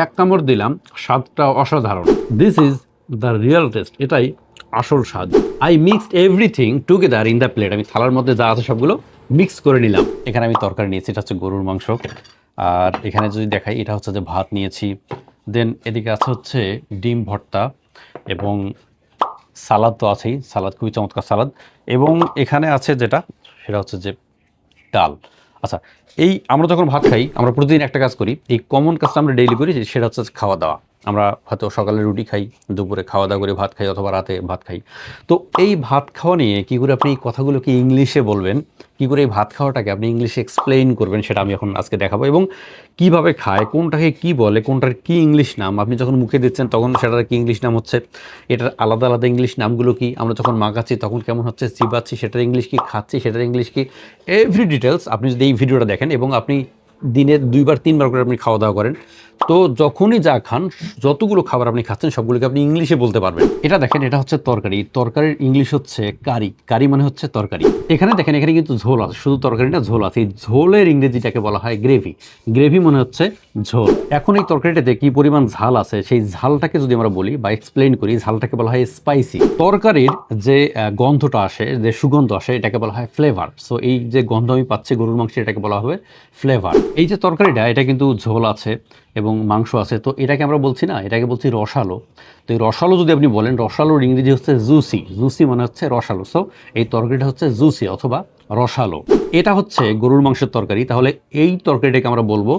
এক কামড় দিলাম, স্বাদটা অসাধারণ। This is the real taste, এটাই আসল স্বাদ। I mixed everything together in the plate. আমি থালার মধ্যে যা আছে সবগুলো মিক্স করে নিলাম। এখানে আমি তরকারি নিয়েছি, এটা হচ্ছে গরুর মাংস। আর এখানে যদি দেখাই, এটা হচ্ছে যে ভাত নিয়েছি। দেন এদিকে আছে হচ্ছে ডিম ভর্তা এবং সালাদ তো আছেই, সালাদ খুবই চমৎকার সালাদ। এবং এখানে আছে যেটা, সেটা হচ্ছে যে ডাল। আচ্ছা, এই আমরা যখন ভাত খাই, আমরা প্রতিদিন একটা কাজ করি, এই কমন কাজটা আমরা ডেইলি করি, সেটা হচ্ছে খাওয়া দাওয়া। আমরা হয়তো সকালে রুটি খাই, দুপুরে খাওয়া দাওয়া করে ভাত খাই, অথবা রাতে ভাত খাই। তো এই ভাত খাওয়া নিয়ে কী করে আপনি এই কথাগুলোকে ইংলিশে বলবেন, কী করে এই ভাত খাওয়াটাকে আপনি ইংলিশে এক্সপ্লেইন করবেন, সেটা আমি এখন আজকে দেখাবো। এবং কিভাবে খায়, কোনটাকে কি বলে, কোনটার কি ইংলিশ নাম, আপনি যখন মুখে দিচ্ছেন তখন সেটার কি ইংলিশ নাম হচ্ছে, এটার আলাদা আলাদা ইংলিশ নামগুলো কি, আমরা যখন মাখাচ্ছি তখন কেমন হচ্ছে, চিবাচ্ছি সেটার ইংলিশ কি, খাচ্ছি সেটার ইংলিশ কি, এভরি ডিটেলস আপনি যদি এই ভিডিওটা দেখেন এবং আপনি দিনে 2-3 বার করে আপনি খাওয়া দাওয়া করেন, তো যখনই যা খান, যতগুলো খাবার আপনি খাচ্ছেন সবগুলোকে আপনি ইংলিশে বলতে পারবেন। এটা দেখেন, এটা হচ্ছে তরকারি। তরকারির ইংলিশ হচ্ছে কারি। কারি মানে হচ্ছে তরকারি। এখানে দেখেন, এখানে কিন্তু ঝোল আছে, শুধু তরকারি না, ঝোল আছে। এই ঝোলের ইংরেজিটাকে বলা হয় গ্রেভি। গ্রেভি মানে হচ্ছে ঝোল। এখন এই তরকারিটাতে কি পরিমাণ ঝাল আছে, সেই ঝালটাকে যদি আমরা বলি বা এক্সপ্লেইন করি, ঝালটাকে বলা হয় স্পাইসি। তরকারির যে গন্ধটা আসে, যে সুগন্ধ আসে, এটাকে বলা হয় ফ্লেভার। সো এই যে গন্ধ আমি পাচ্ছি গরুর মাংস, এটাকে বলা হবে ফ্লেভার। এই যে তরকারিটা, এটা কিন্তু ঝোল আছে এবং মাংস আছে, তো এটাকে আমরা বলছি না, এটাকে বলছি রসালো। তো এই রসালো যদি আপনি বলেন, রসালোর ইংরেজি হচ্ছে জুসি। জুসি মানে হচ্ছে রসালো। সো এই তরকারিটা হচ্ছে জুসি অথবা রসালো। এটা হচ্ছে গরুর মাংসের তরকারি। তাহলে এই তরকারিটাকে আমরা বলবো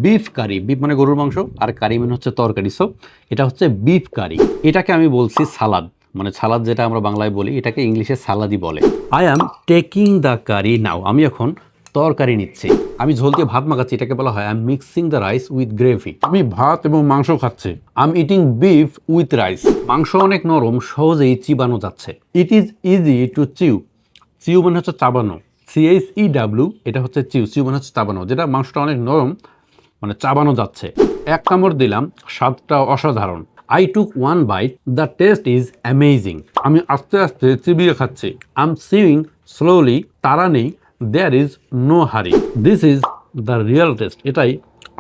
বিফ কারি। বিফ মানে গরুর মাংস, আর কারি মানে হচ্ছে তরকারি। সো এটা হচ্ছে বিফ কারি। এটাকে আমি বলছি সালাদ, মানে সালাদ যেটা আমরা বাংলায় বলি, এটাকে ইংলিশে সালাদই বলে। আই অ্যাম টেকিং দ্য কারি নাও। আমি এখন তরকারি নিচ্ছি। আমি ঝোল দিয়ে ভাত মাখাচ্ছি, এটাকে বলা হয় I am mixing the rice with gravy. আমি ভাত এবং মাংস খাচ্ছি। I am eating beef with rice. মাংস অনেক নরম, সহজেই চিবানো যাচ্ছে। ইট ইজ ইজি টু চিউ। চিউ মানে হচ্ছে চাবানো। CHEW, এটা হচ্ছে চিউ। চিউ মানে হচ্ছে চাবানো, যেটা মাংসটা অনেক নরম, মানে চাবানো যাচ্ছে। এক কামড় দিলাম, স্বাদটা অসাধারণ। I took one bite, the taste is amazing. আমি আস্তে আস্তে চিবিয়ে খাচ্ছি। আই এম সিউইং স্লোলি, তাড়া নেই। There is no hurry. This is the real taste, এটাই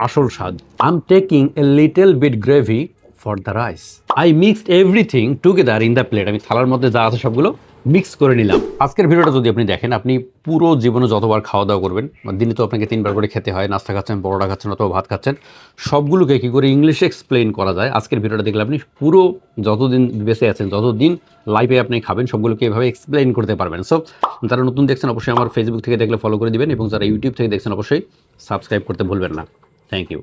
আসল স্বাদ। I am taking a little bit gravy for the rice. I mixed everything together in the plate. আমি থালার মধ্যে যা আছে সবগুলো মিক্স করে নিলাম। আজকের ভিডিওটা যদি আপনি দেখেন, আপনি পুরো জীবনে যতবার খাওয়া দাওয়া করবেন, দিনে তো আপনাকে 3বার করে খেতে হয়, নাস্তা খাচ্ছেন, পরোটা খাচ্ছেন অথবা ভাত খাচ্ছেন, সবগুলোকে কী করে ইংলিশে এক্সপ্লেইন করা যায়, আজকের ভিডিওটা দেখলে আপনি পুরো যতদিন বেঁচে আছেন, যতদিন লাইফে আপনি খাবেন, সবগুলোকে এভাবে এক্সপ্লেইন করতে পারবেন। সো যারা নতুন দেখছেন অবশ্যই আমার ফেসবুক থেকে দেখলে ফলো করে দিবেন, এবং যারা ইউটিউব থেকে দেখছেন অবশ্যই সাবস্ক্রাইব করতে ভুলবেন না। Thank you.